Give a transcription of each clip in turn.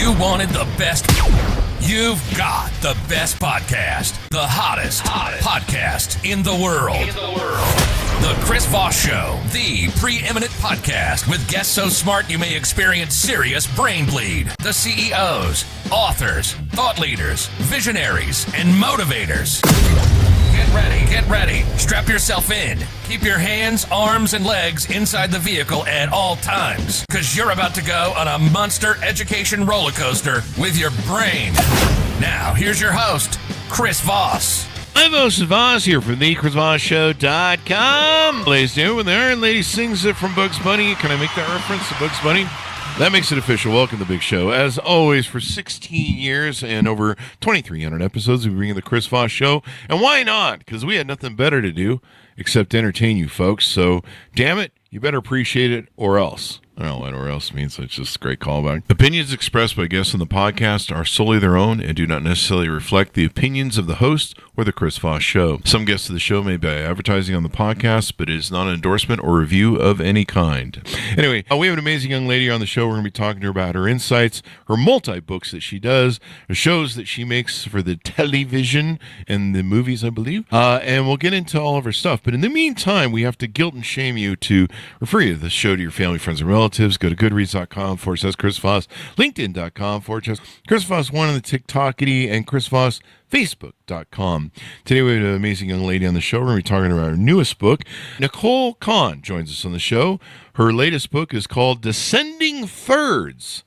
You wanted the best. You've got the best podcast. The hottest podcast in the world. The Chris Voss Show, the preeminent podcast with guests so smart you may experience serious brain bleed. The CEOs, authors, thought leaders, visionaries, and motivators. Get ready. Strap yourself in. Keep your hands, arms, and legs inside the vehicle at all times, because you're about to go on a monster education roller coaster with your brain. Now, here's your host, Chris Voss. I'm Chris Voss here from the ChrisVossShow.com. Ladies and gentlemen, the Iron Lady sings it from Bugs Bunny. Can I make that reference to Bugs Bunny? That makes it official. Welcome to the big show. As always, for 16 years and over 2,300 episodes, we bring you the Chris Voss Show. And why not? Because we had nothing better to do except entertain you folks. So, damn it, you better appreciate it or else. I don't know what or else means. It's just a great callback. Opinions expressed by guests on the podcast are solely their own and do not necessarily reflect the opinions of the host or the Chris Voss Show. Some guests of the show may be advertising on the podcast, but it is not an endorsement or review of any kind. Anyway, we have an amazing young lady on the show. We're going to be talking to her about her insights, her multi-books that she does, the shows that she makes for the television and the movies, I believe. And we'll get into all of her stuff. But in the meantime, we have to guilt and shame you to refer you to the show to your family, friends, and relatives. Go to goodreads.com/Chris Voss, LinkedIn.com/Chris Voss, one on the TikTokity, and Chris Voss, Facebook.com. Today we have an amazing young lady on the show. We're going to be talking about her newest book. Nicole Conn joins us on the show. Her latest book is called Descending Thirds,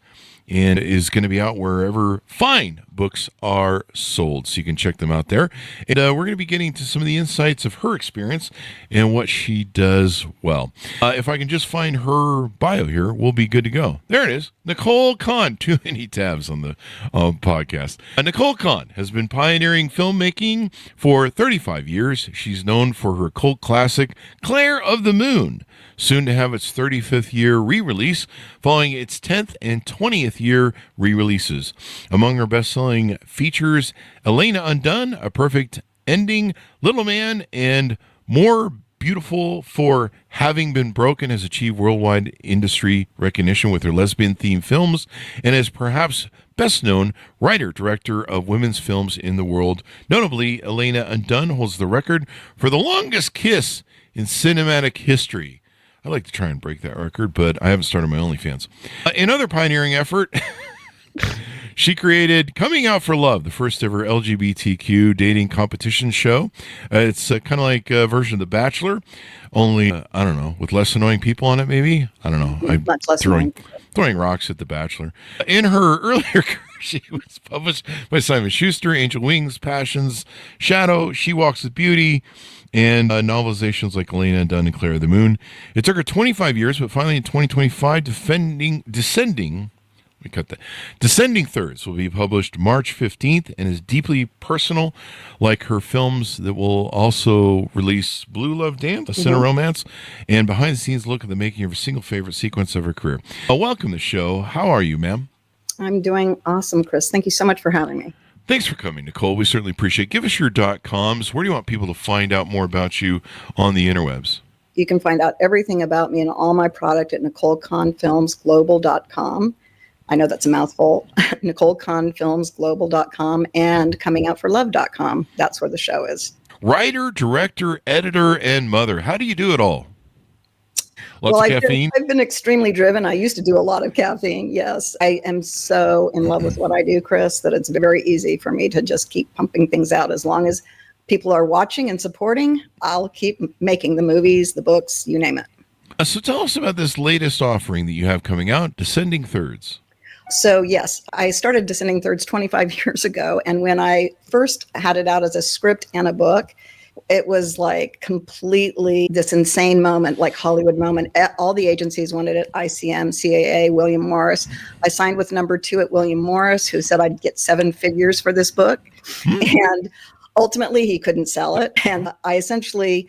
and is going to be out wherever fine books are sold. So you can check them out there. And we're going to be getting to some of the insights of her experience and what she does well. If I can just find her bio here, we'll be good to go. There it is. Nicole Conn. Too many tabs on the podcast. Nicole Conn has been pioneering filmmaking for 35 years. She's known for her cult classic, Claire of the Moon, soon to have its 35th year re-release, following its 10th and 20th year re-releases. Among her best-selling features, Elena Undone, A Perfect Ending, Little Man, and More Beautiful for Having Been Broken has achieved worldwide industry recognition with her lesbian-themed films, and is perhaps best known writer-director of women's films in the world. Notably, Elena Undone holds the record for the longest kiss in cinematic history. I'd like to try and break that record, but I haven't started my OnlyFans. Another pioneering effort, she created Coming Out for Love, the first ever LGBTQ dating competition show. It's kind of like a version of The Bachelor, only, I don't know, with less annoying people on it, maybe? I don't know. I'm much less annoying. Throwing rocks at The Bachelor. In her earlier career, she was published by Simon Schuster, Angel Wings, Passions, Shadow, She Walks with Beauty, and novelizations like Elena Undone and Claire of the Moon. It took her 25 years, but finally in 2025, Descending Thirds will be published March 15th and is deeply personal, like her films that will also release Blue Love Dance, a cine romance, and behind-the-scenes look at the making of her single favorite sequence of her career. Welcome to the show. How are you, ma'am? I'm doing awesome, Chris. Thank you so much for having me. Thanks for coming, Nicole. We certainly appreciate it. Give us your .coms. Where do you want people to find out more about you on the interwebs? You can find out everything about me and all my product at NicoleConnFilmsGlobal.com. I know that's a mouthful. NicoleConnFilmsGlobal.com and ComingOutForLove.com. That's where the show is. Writer, director, editor, and mother. How do you do it all? Lots of caffeine? I've been extremely driven. I used to do a lot of caffeine, yes. I am so in love with what I do, Chris, that it's very easy for me to just keep pumping things out. As long as people are watching and supporting, I'll keep making the movies, the books, you name it. So tell us about this latest offering that you have coming out, Descending Thirds. So yes, I started Descending Thirds 25 years ago. And when I first had it out as a script and a book, it was like completely this insane moment, like Hollywood moment. All the agencies wanted it, ICM, CAA, William Morris. I signed with number 2 at William Morris, who said I'd get 7 figures for this book. And ultimately, he couldn't sell it. And I essentially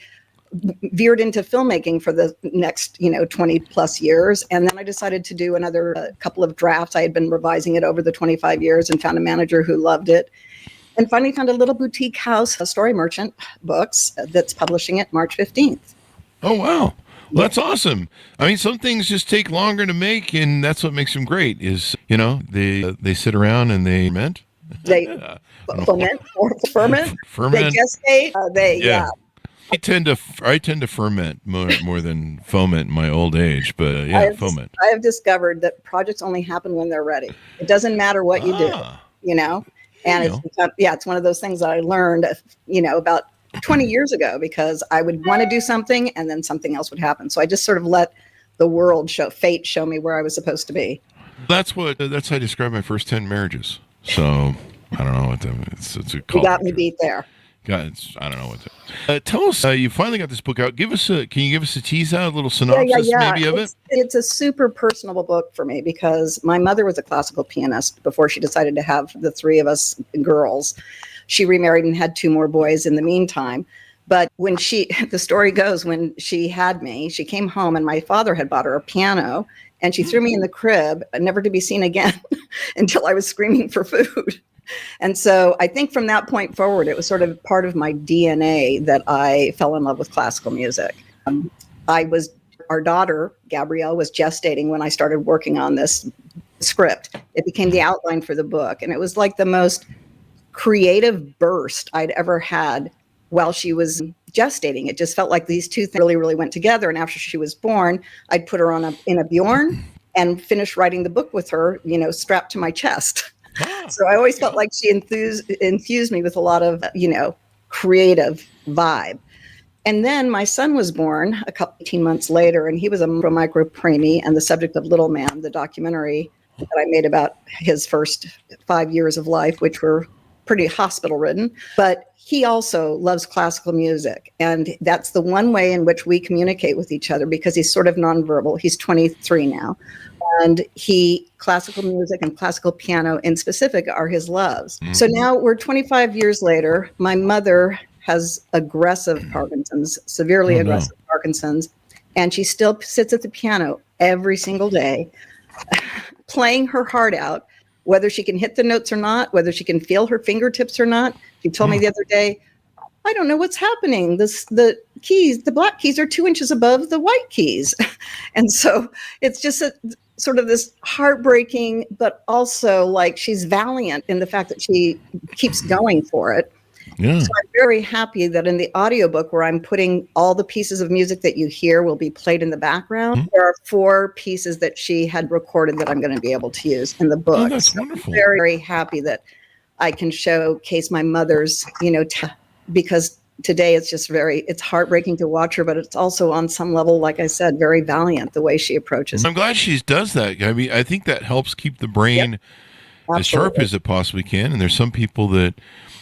veered into filmmaking for the next, 20 plus years. And then I decided to do another couple of drafts. I had been revising it over the 25 years and found a manager who loved it. And finally found a little boutique house, a Story Merchant Books, that's publishing it March 15th. Oh, wow. Well, that's awesome. I mean, some things just take longer to make, and that's what makes them great. Is they sit around and they ferment. They ferment or ferment. They gestate. Yeah. I tend to ferment more than foment in my old age, but foment. I have discovered that projects only happen when they're ready. It doesn't matter what you do, And it's one of those things that I learned, about 20 years ago, because I would want to do something and then something else would happen. So I just sort of let the world fate show me where I was supposed to be. That's how I describe my first 10 marriages. So I don't know what it's a call. You got me beat there. God, I don't know what to tell us. You finally got this book out. Can you give us a tease out, a little synopsis maybe of it? It's a super personable book for me because my mother was a classical pianist before she decided to have the three of us girls. She remarried and had two more boys in the meantime. But when the story goes, when she had me, she came home and my father had bought her a piano and she threw me in the crib, never to be seen again until I was screaming for food. And so I think from that point forward, it was sort of part of my DNA that I fell in love with classical music. Our daughter, Gabrielle, was gestating when I started working on this script. It became the outline for the book. And it was like the most creative burst I'd ever had while she was gestating. It just felt like these two things really, really went together. And after she was born, I'd put her in a Bjorn and finish writing the book with her, strapped to my chest. So I always felt like she infused me with a lot of, creative vibe. And then my son was born 18 months later, and he was a micro preemie and the subject of Little Man, the documentary that I made about his first 5 years of life, which were pretty hospital ridden. But he also loves classical music. And that's the one way in which we communicate with each other because he's sort of nonverbal. He's 23 now. And classical music and classical piano in specific are his loves. Mm-hmm. So now we're 25 years later. My mother has aggressive Parkinson's, severely aggressive Parkinson's. And she still sits at the piano every single day, playing her heart out, whether she can hit the notes or not, whether she can feel her fingertips or not. She told me the other day, I don't know what's happening. The black keys are 2 inches above the white keys. And so it's just sort of this heartbreaking, but also like she's valiant in the fact that she keeps going for it. Yeah. So I'm very happy that in the audiobook where I'm putting all the pieces of music that you hear will be played in the background. Mm-hmm. There are 4 pieces that she had recorded that I'm going to be able to use in the book. Oh, that's wonderful. I'm very, very happy that I can showcase my mother's, because today it's heartbreaking to watch her, but it's also on some level, like I said, very valiant the way she approaches. I'm glad she does that. I mean, I think that helps keep the brain as sharp as it possibly can. And there's some people that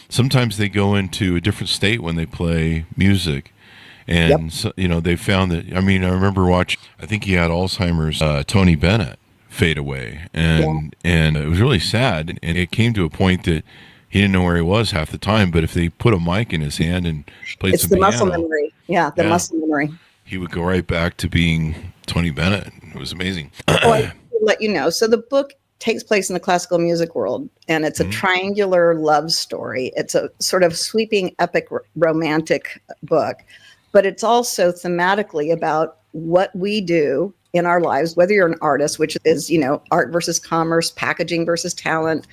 sometimes they go into a different state when they play music. And, they found that, I remember watching, I think he had Alzheimer's, Tony Bennett fade away. And it was really sad. And it came to a point that he didn't know where he was half the time, but if they put a mic in his hand and played some piano, muscle memory. Muscle memory. He would go right back to being Tony Bennett. It was amazing. I let you know. So the book takes place in the classical music world, and it's a triangular love story. It's a sort of sweeping, epic, romantic book, but it's also thematically about what we do in our lives, whether you're an artist, which is, art versus commerce, packaging versus talent.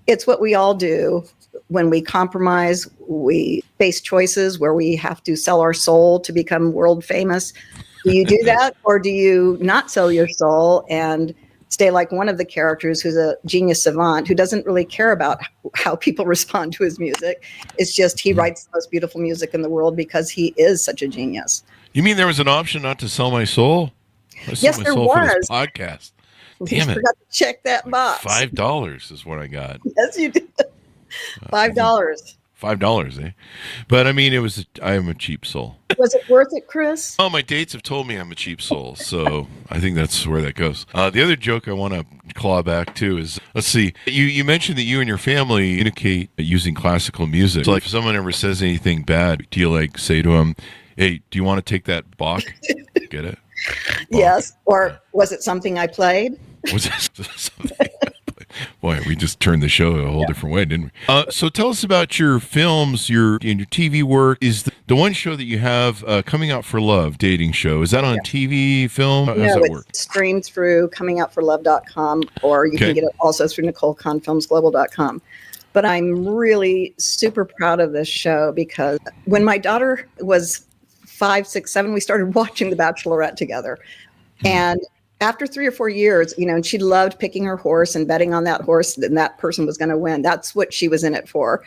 It's what we all do when we compromise, we face choices where we have to sell our soul to become world famous. Do you do that, or do you not sell your soul and stay like one of the characters who's a genius savant who doesn't really care about how people respond to his music? It's just he writes the most beautiful music in the world because he is such a genius. You mean there was an option not to sell my soul? Yes, there was. For this podcast. Damn it. Forgot to check that box. $5 is what I got. Yes, you did. $5. $5, eh? But I am a cheap soul. Was it worth it, Chris? Oh, my dates have told me I'm a cheap soul, so I think that's where that goes. The other joke I want to claw back to is, let's see, you mentioned that you and your family communicate using classical music. So like if someone ever says anything bad, do you say to them, hey, do you want to take that Bach? Get it? Bach. Yes. Or was it something I played? Was it something I played? Boy, we just turned the show a whole different way, didn't we? So tell us about your films, your TV work. Is the one show that you have Coming Out for Love, dating show, is that on TV, film? How does that work? It's streamed through comingoutforlove.com, or you can get it also through NicoleConnFilmsGlobal.com. But I'm really super proud of this show because when my daughter was 5, 6, 7, we started watching The Bachelorette together. And after 3 or 4 years, and she loved picking her horse and betting on that horse, and that person was going to win. That's what she was in it for.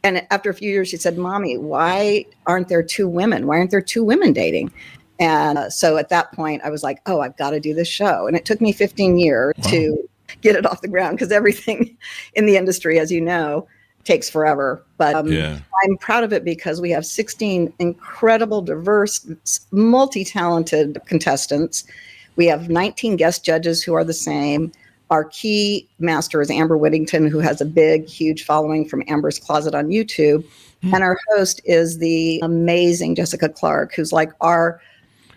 And after a few years, she said, Mommy, why aren't there 2 women? Why aren't there 2 women dating? And so at that point, I was like, oh, I've got to do this show. And it took me 15 years to get it off the ground because everything in the industry, as you know, takes forever. But I'm proud of it because we have 16 incredible, diverse, multi-talented contestants. We have 19 guest judges who are the same. Our key master is Amber Whittington, who has a big, huge following from Amber's Closet on YouTube. And our host is the amazing Jessica Clark, who's like our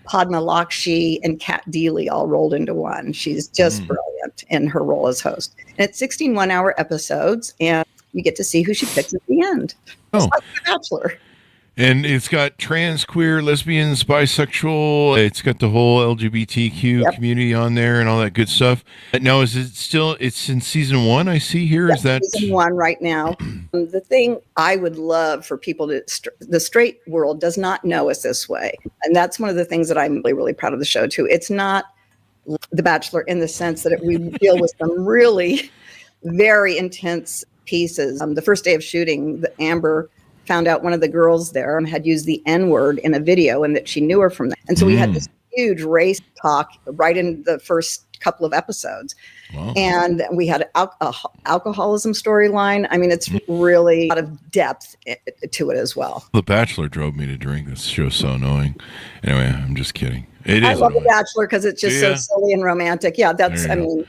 Padma Lakshmi and Kat Deely all rolled into one. She's just brilliant in her role as host. And it's 16 one-hour episodes, and you get to see who she picks at the end. It's like The Bachelor. And it's got trans, queer, lesbians, bisexual. It's got the whole LGBTQ community on there and all that good stuff. Now, is it still? It's in season 1. I see here. Is that season 1 right now? The thing I would love for people to, the straight world does not know us this way, and that's one of the things that I'm really, really proud of the show too. It's not The Bachelor in the sense that we deal with some really very intense pieces. The first day of shooting, Amber found out one of the girls there had used the N-word in a video and that she knew her from that. And so we had this huge race talk right in the first couple of episodes. Wow. And we had an alcoholism storyline. I mean, it's really a lot of depth to it as well. The Bachelor drove me to drink. This show's so annoying. Anyway, I'm just kidding. I love The Bachelor because it's just so silly and romantic. Yeah, that's, I mean.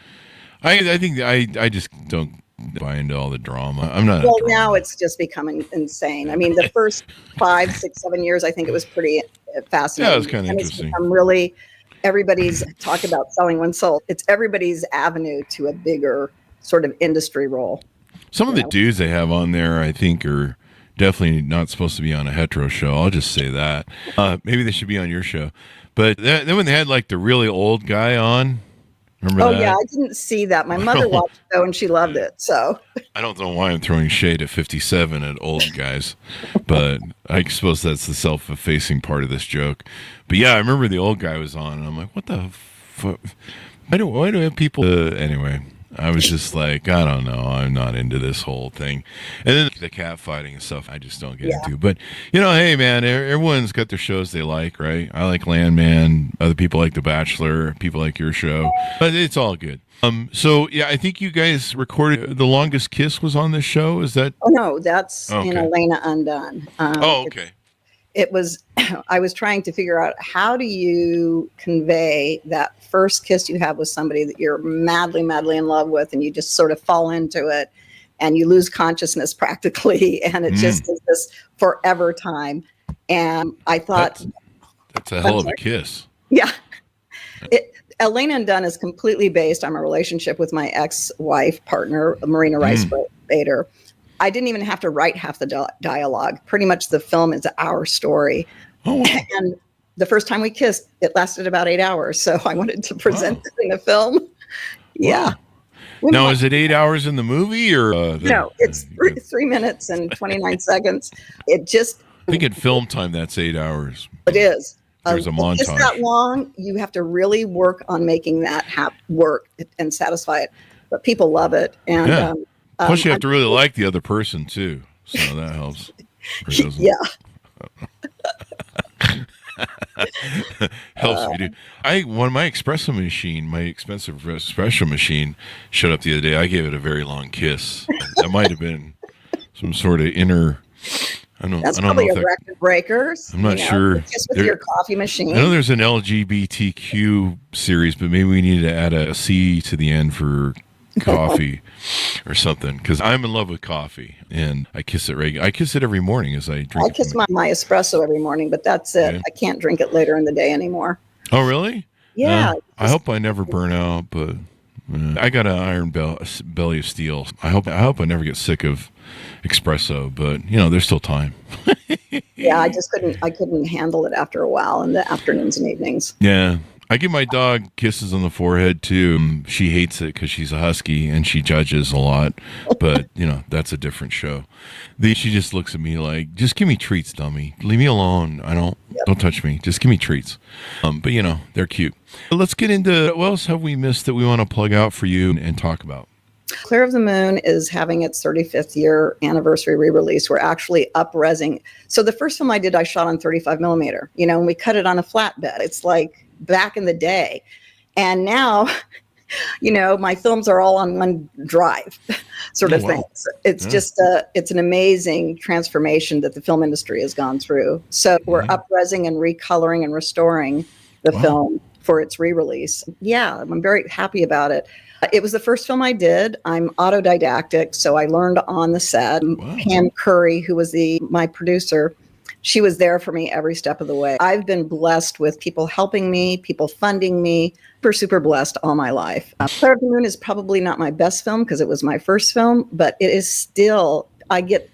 I think I just don't buy into all the drama. I'm not. Well, now it's just becoming insane. I mean, the first 5, 6, 7 years, I think it was pretty fascinating. Yeah, it was kind of interesting. It's really, everybody's talk about selling one's soul. It's everybody's avenue to a bigger sort of industry role. Some of the dudes they have on there, I think, are definitely not supposed to be on a hetero show. I'll just say that. Maybe they should be on your show. But then when they had like the really old guy on. Remember that? Yeah, I didn't see that. My mother watched it, though, and she loved it. So I don't know why I'm throwing shade at 57 at old guys, but I suppose that's the self-effacing part of this joke. But yeah, I remember the old guy was on, and I'm like, what the fuck? Why do I have people? Anyway, I was just like, I don't know. I'm not into this whole thing. And then the cat fighting and stuff, I just don't get into. But, hey, man, everyone's got their shows they like, right? I like Landman. Other people like The Bachelor. People like your show. But it's all good. So, yeah, I think you guys recorded The Longest Kiss was on this show. Is that? Oh, no, that's in Elena Undone. Okay. It was, I was trying to figure out how do you convey that first kiss you have with somebody that you're madly, madly in love with, and you just sort of fall into it and you lose consciousness practically. And it just is this forever time. And I thought that's a hell of a kiss. Yeah. Elena Undone is completely based on my relationship with my ex-wife partner, Marina Rice Bader. I didn't even have to write half the dialogue. Pretty much the film is our story. Oh. And the first time we kissed, it lasted about 8 hours. So I wanted to present it in a film. Yeah. Wow. Now, is it 8 hours in the movie or? No, it's 3 minutes and 29 seconds. It just. I think at film time, that's 8 hours. It is. There's a montage. It's that long. You have to really work on making that work and satisfy it. But people love it. And plus, you have to really like the other person, too. So that helps. Yeah. Helps if you do. My espresso machine, my expensive espresso machine, showed up the other day. I gave it a very long kiss. That might have been some sort of inner. That's probably a record breakers. I'm not sure. Just with your coffee machine. I know there's an LGBTQ series, but maybe we need to add a C to the end for coffee or something, because I'm in love with coffee and I kiss it I kiss it every morning as I drink. I kiss my espresso every morning, but that's it. Yeah. I can't drink it later in the day anymore. Oh, really? Yeah. I hope I never burn out, but I got an iron belly of steel. I hope I never get sick of espresso, but there's still time. Yeah, I couldn't handle it after a while in the afternoons and evenings. Yeah. I give my dog kisses on the forehead too. She hates it because she's a husky and she judges a lot, but that's a different show. She just looks at me like, just give me treats, dummy. Leave me alone. Don't touch me. Just give me treats. But they're cute. Let's get into what else have we missed that we want to plug out for you and talk about. Clear of the Moon is having its 35th year anniversary re-release. We're actually up-resing. So the first film I did, I shot on 35 millimeter, and we cut it on a flatbed. It's like back in the day. And now, my films are all on one drive sort of thing. So it's just it's an amazing transformation that the film industry has gone through. So we're up-resing and recoloring and restoring the film for its re-release. Yeah, I'm very happy about it. It was the first film I did. I'm autodidactic, so I learned on the set. Wow. Pam Curry, who was my producer, she was there for me every step of the way. I've been blessed with people helping me, people funding me. Super blessed all my life. Clear of the Moon is probably not my best film because it was my first film, but it is still, I get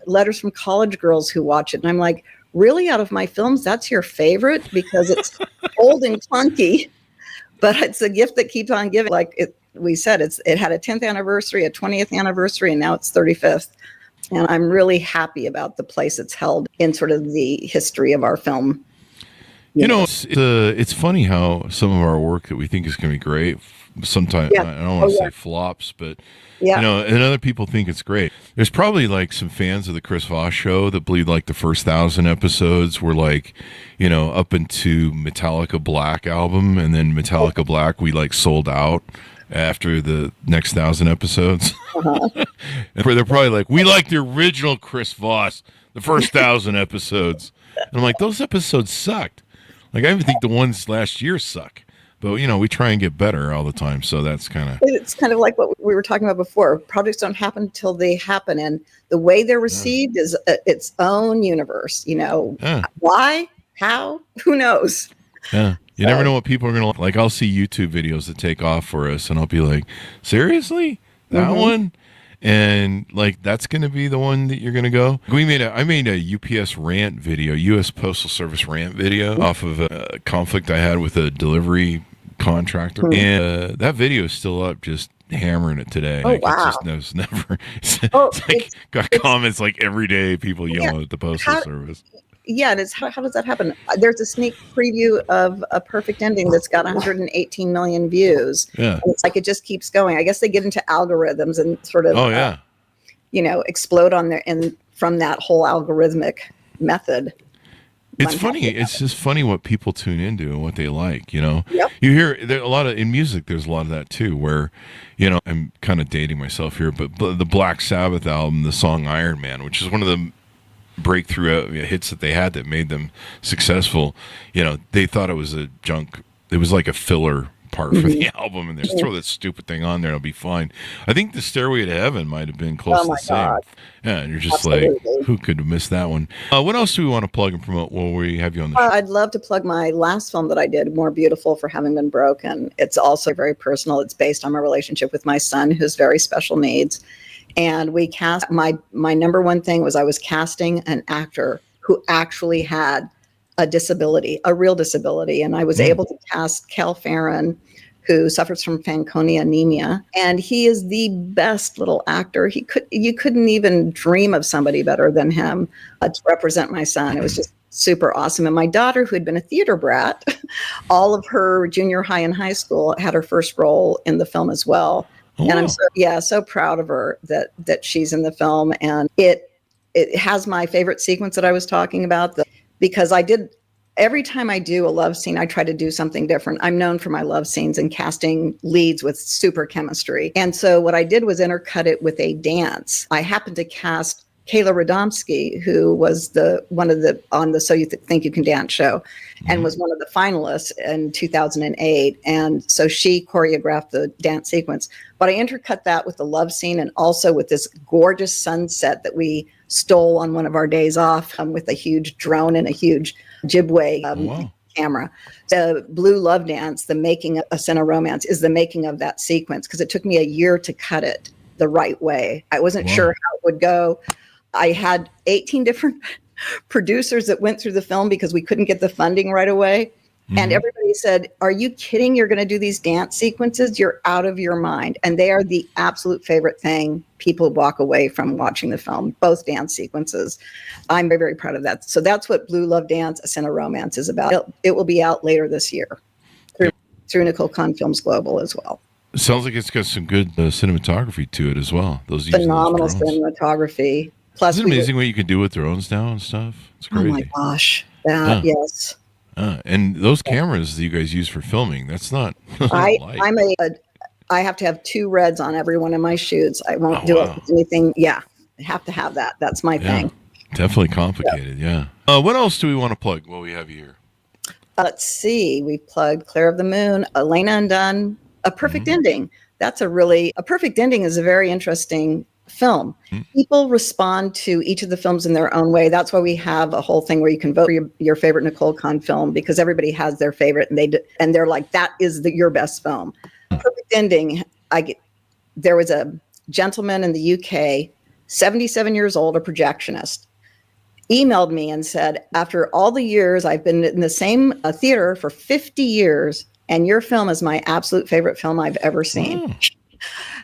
letters from college girls who watch it, and I'm like, really, out of my films, that's your favorite? Because it's old and clunky, but it's a gift that keeps on giving. We said it had a 10th anniversary, a 20th anniversary, and now it's 35th. And I'm really happy about the place it's held in sort of the history of our film. It's funny how some of our work that we think is going to be great, sometimes, I don't want to say flops, but, and other people think it's great. There's probably like some fans of the Chris Voss Show that believe like the first 1,000 episodes were like, up into Metallica Black album, and then Metallica Black, we like sold out after the next 1,000 episodes. And they're probably like, we like the original Chris Voss, the first 1,000 episodes. And I'm like, those episodes sucked. Like, I even think the ones last year suck. But, we try and get better all the time. So that's it's kind of like what we were talking about before. Projects don't happen until they happen. And the way they're received is its own universe. Why? How? Who knows? Yeah. You never know what people are going to like. I'll see YouTube videos that take off for us, and I'll be like, seriously? That one? And like, that's going to be the one that you're going to go? I made a UPS rant video, U.S. Postal Service rant video off of a conflict I had with a delivery contractor. And that video is still up, just hammering it today. Oh, wow. It's never, got comments like every day, people yelling at the Postal Service. Yeah, and how does that happen? There's a sneak preview of A Perfect Ending that's got 118 million views. Yeah, and it's like it just keeps going. I guess they get into algorithms and sort of, explode on there and from that whole algorithmic method. It's funny. It's just funny what people tune into and what they like. You hear there a lot of in music. There's a lot of that too, where I'm kind of dating myself here, but the Black Sabbath album, the song Iron Man, which is one of the breakthrough hits that they had that made them successful, they thought it was it was like a filler part for the album, and they just throw that stupid thing on there and it'll be fine. I think the Stairway to Heaven might have been close to the same. God. Yeah, and you're just like, who could have missed that one? What else do we want to plug and promote while we have you on the show? I'd love to plug my last film that I did, More Beautiful for Having Been Broken. It's also very personal. It's based on my relationship with my son, who's very special needs. And we cast, my number one thing was I was casting an actor who actually had a disability, a real disability. And I was able to cast Kel Farron, who suffers from Fanconi anemia. And he is the best little actor. You couldn't even dream of somebody better than him to represent my son. It was just super awesome. And my daughter, who had been a theater brat, all of her junior high and high school, had her first role in the film as well. Oh. And I'm so proud of her that she's in the film. And it has my favorite sequence that I was talking about, because every time I do a love scene, I try to do something different. I'm known for my love scenes and casting leads with super chemistry. And so what I did was intercut it with a dance. I happened to cast Kayla Radomski, who was on the So You Think You Can Dance show, and was one of the finalists in 2008. And so she choreographed the dance sequence. But I intercut that with the love scene and also with this gorgeous sunset that we stole on one of our days off with a huge drone and a huge jibway camera. The Blue Love Dance, the making of A Sin of Romance, is the making of that sequence because it took me a year to cut it the right way. I wasn't sure how it would go. I had 18 different producers that went through the film because we couldn't get the funding right away. And everybody said, "Are you kidding? You're going to do these dance sequences? You're out of your mind." And they are the absolute favorite thing people walk away from watching the film, both dance sequences. I'm very, very proud of that. So that's what Blue Love Dance, A Sin of Romance is about. It will be out later this year through Nicole Conn Films Global as well. It sounds like it's got some good cinematography to it as well. Those phenomenal cinematography. Plus, isn't it amazing what you can do with drones now and stuff? It's crazy. Oh my gosh. Yes. And those cameras that you guys use for filming, that's not I have to have 2 reds on every one of my shoots. I won't do it with anything. Yeah. I have to have that. That's my thing. Definitely complicated. Yeah. What else do we want to plug while we have you here? Let's see. We plugged Claire of the Moon, Elena Undone, A Perfect Ending. A Perfect Ending is a very interesting film. People respond to each of the films in their own way. That's why we have a whole thing where you can vote for your favorite Nicole Conn film, because everybody has their favorite, and they're like, that is your best film. Perfect Ending. There was a gentleman in the UK, 77 years old, a projectionist, emailed me and said, after all the years I've been in the same theater for 50 years, and your film is my absolute favorite film I've ever seen.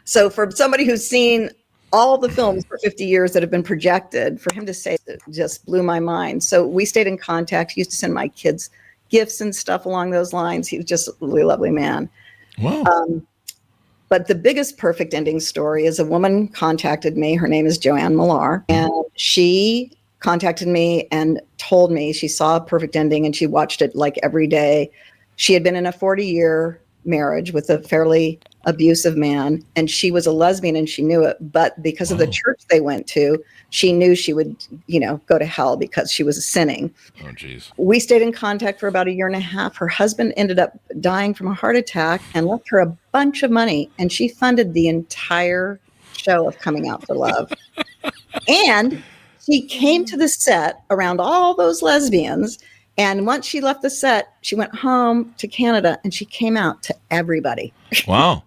So for somebody who's seen all the films for 50 years that have been projected, for him to say it just blew my mind. So we stayed in contact. He used to send my kids gifts and stuff along those lines. He was just a really lovely man. Wow. But the biggest Perfect Ending story is a woman contacted me. Her name is Joanne Millar. And she contacted me and told me she saw A Perfect Ending and she watched it like every day. She had been in a 40-year marriage with a fairly abusive man, and she was a lesbian and she knew it, but because of the church they went to, she knew she would, go to hell because she was sinning. Oh, geez. We stayed in contact for about a year and a half. Her husband ended up dying from a heart attack and left her a bunch of money, and she funded the entire show of Coming Out for Love. And she came to the set around all those lesbians. And once she left the set, she went home to Canada and she came out to everybody. Wow.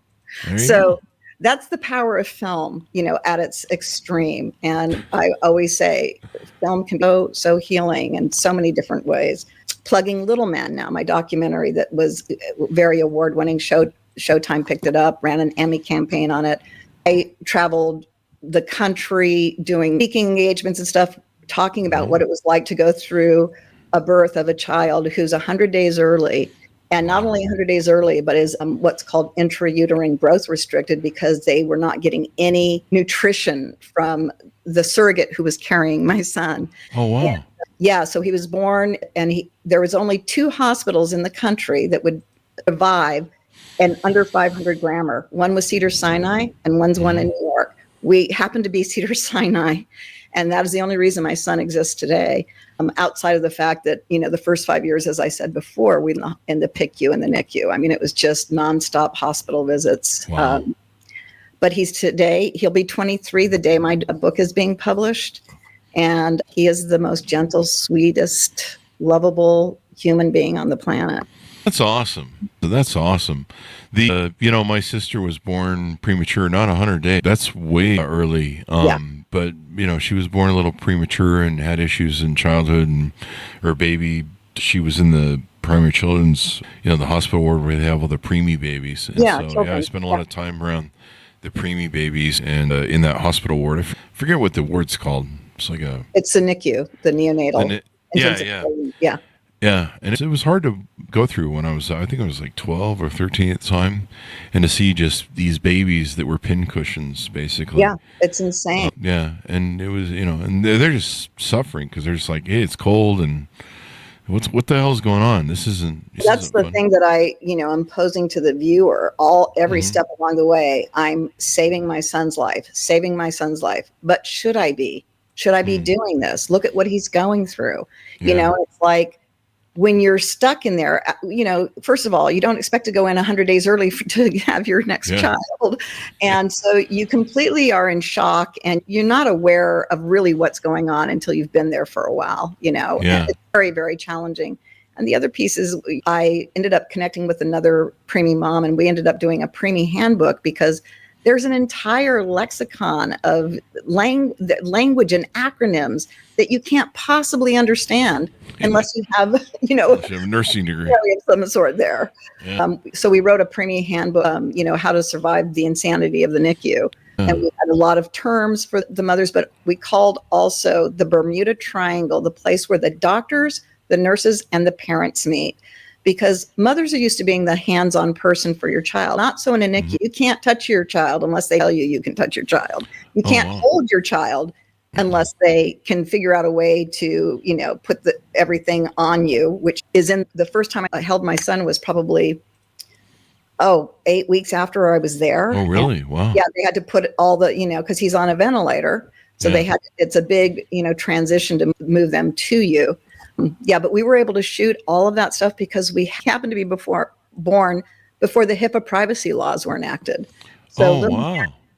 So that's the power of film, at its extreme. And I always say film can go so healing in so many different ways. Plugging Little Man now, my documentary that was very award-winning. Showtime picked it up, ran an Emmy campaign on it. I traveled the country doing speaking engagements and stuff, talking about what it was like to go through a birth of a child who's 100 days early, and not only 100 days early, but is what's called intrauterine growth restricted because they were not getting any nutrition from the surrogate who was carrying my son. Oh, wow. And, so he was born, and there was only 2 hospitals in the country that would survive and under 500 grammar. One was Cedars-Sinai, and one in New York. We happened to be Cedars-Sinai, and that is the only reason my son exists today. Outside of the fact that, the first 5 years, as I said before, we in the PICU and the NICU. I mean, it was just nonstop hospital visits. Wow. But he'll be 23 the day my book is being published. And he is the most gentle, sweetest, lovable human being on the planet. That's awesome. That's awesome. My sister was born premature, not 100 days. That's way early. But, she was born a little premature and had issues in childhood, and her baby, she was in the primary children's, the hospital ward where they have all the preemie babies. And I spent a lot of time around the preemie babies and in that hospital ward. I forget what the ward's called. It's the NICU, the neonatal. Yeah, and it was hard to go through when I think I was like 12 or 13 at the time, and to see just these babies that were pincushions, basically. Yeah, it's insane. And it was, and they're just suffering because they're just like, hey, it's cold, and what the hell is going on? That's the thing that I, I'm posing to the viewer every step along the way. I'm saving my son's life. But should I be? Should I be doing this? Look at what he's going through. It's like, when you're stuck in there, first of all, you don't expect to go in 100 days early to have your next child. And so you completely are in shock, and you're not aware of really what's going on until you've been there for a while, And it's very, very challenging. And the other piece is I ended up connecting with another preemie mom, and we ended up doing a preemie handbook because there's an entire lexicon of language and acronyms that you can't possibly understand unless you have, a nursing degree of some sort there. Yeah. So we wrote a preemie handbook, how to survive the insanity of the NICU. And we had a lot of terms for the mothers, but we called also the Bermuda Triangle, the place where the doctors, the nurses, and the parents meet. Because mothers are used to being the hands-on person for your child. Not so in a NICU. You can't touch your child unless they tell you can touch your child. You can't hold your child unless they can figure out a way to, put everything on you, which is in the first time I held my son was probably 8 weeks after I was there. Oh, really? And, wow. yeah, they had to put all the, because he's on a ventilator. So it's a big, transition to move them to you. Yeah, but we were able to shoot all of that stuff because we happened to be born before the HIPAA privacy laws were enacted. So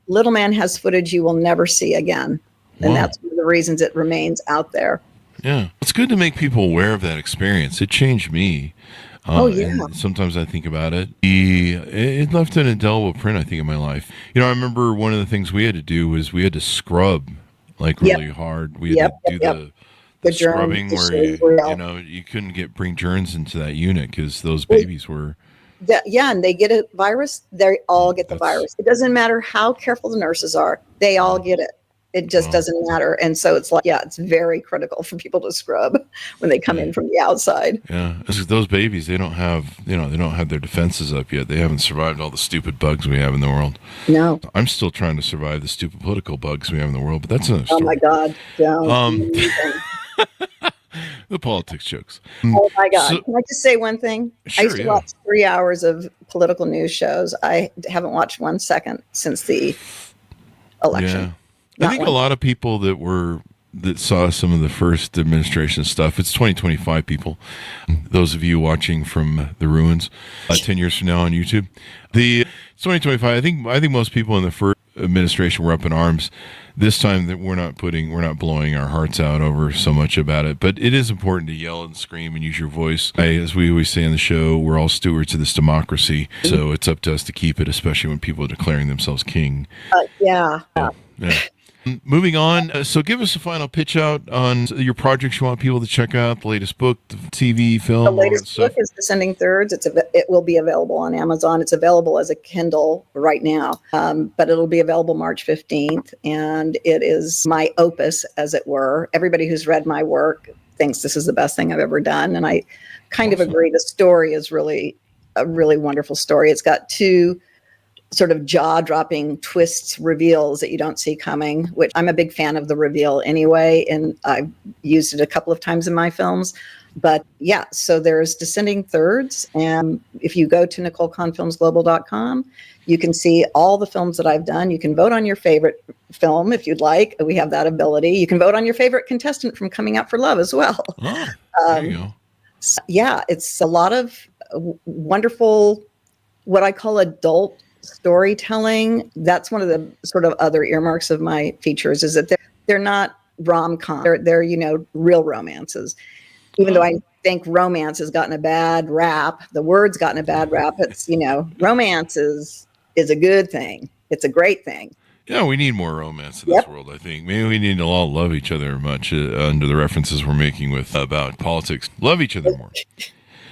Little Man has footage you will never see again. And that's one of the reasons it remains out there. Yeah. It's good to make people aware of that experience. It changed me. And sometimes I think about it. It left an indelible print, I think, in my life. I remember one of the things we had to do was we had to scrub really hard. We had to do the scrubbing where you couldn't bring germs into that unit because those babies were. And they get a virus. They all get the virus. It doesn't matter how careful the nurses are. They all get it. It just doesn't matter. And so it's it's very critical for people to scrub when they come in from the outside. Yeah. Those babies, they don't have their defenses up yet. They haven't survived all the stupid bugs we have in the world. No. I'm still trying to survive the stupid political bugs we have in the world, but that's another story. Oh my God. Don't. The politics jokes. Oh my God. Can I just say one thing? Sure, I used to watch 3 hours of political news shows. I haven't watched 1 second since the election. Yeah. I think a lot of people that saw some of the first administration stuff, it's 2025 people, those of you watching from the ruins 10 years from now on YouTube. It's 2025. I think most people in the first administration were up in arms. This time that we're not blowing our hearts out over so much about it, but it is important to yell and scream and use your voice. As we always say on the show, we're all stewards of this democracy, so it's up to us to keep it, especially when people are declaring themselves king. Yeah. Moving on, so give us a final pitch out on your projects you want people to check out, the latest book, the TV, film, the latest book is Descending Thirds. It will be available on Amazon. It's available as a Kindle right now, but it'll be available March 15th, and it is my opus, as it were. Everybody who's read my work thinks this is the best thing I've ever done, and I kind of agree. The story is really a really wonderful story. It's got 2 sort of jaw-dropping twists, reveals that you don't see coming, which I'm a big fan of the reveal anyway, and I've used it a couple of times in my films. But yeah, so there's Descending Thirds, and if you go to NicoleConnFilmsGlobal.com, you can see all the films that I've done. You can vote on your favorite film if you'd like. We have that ability. You can vote on your favorite contestant from Coming Out for Love as well. Oh, there you go. Yeah, it's a lot of wonderful, what I call adult storytelling. That's one of the sort of other earmarks of my features, is that they're not rom-com. They're real romances. Even though I think romance has gotten a bad rap, the word's gotten a bad rap. It's romance is a good thing. It's a great thing. Yeah, we need more romance in this world, I think. Maybe we need to all love each other much under the references we're making about politics. Love each other more.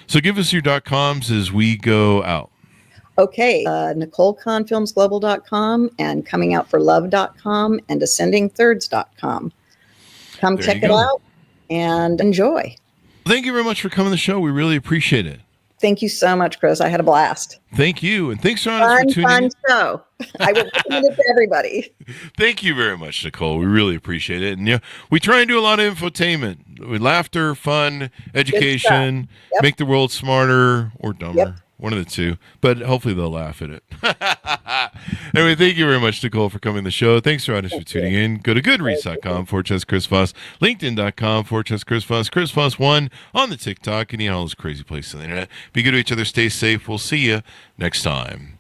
So give us your .coms as we go out. Okay, NicoleConnFilmsGlobal.com and ComingOutForLove.com and DescendingThirds.com. Come check it out and enjoy. Thank you very much for coming to the show. We really appreciate it. Thank you so much, Chris. I had a blast. Thank you. And thanks for tuning in. Fun show. I will recommend it to everybody. Thank you very much, Nicole. We really appreciate it. And we try and do a lot of infotainment with laughter, fun, education, make the world smarter or dumber. Yep. One of the two, but hopefully they'll laugh at it. Anyway, thank you very much, Nicole, for coming to the show. Thanks for tuning in. Go to goodreads.com/Chris Voss, LinkedIn.com/Chris Voss, Chris Voss1 on the TikTok, and all those crazy places on the internet. Be good to each other. Stay safe. We'll see you next time.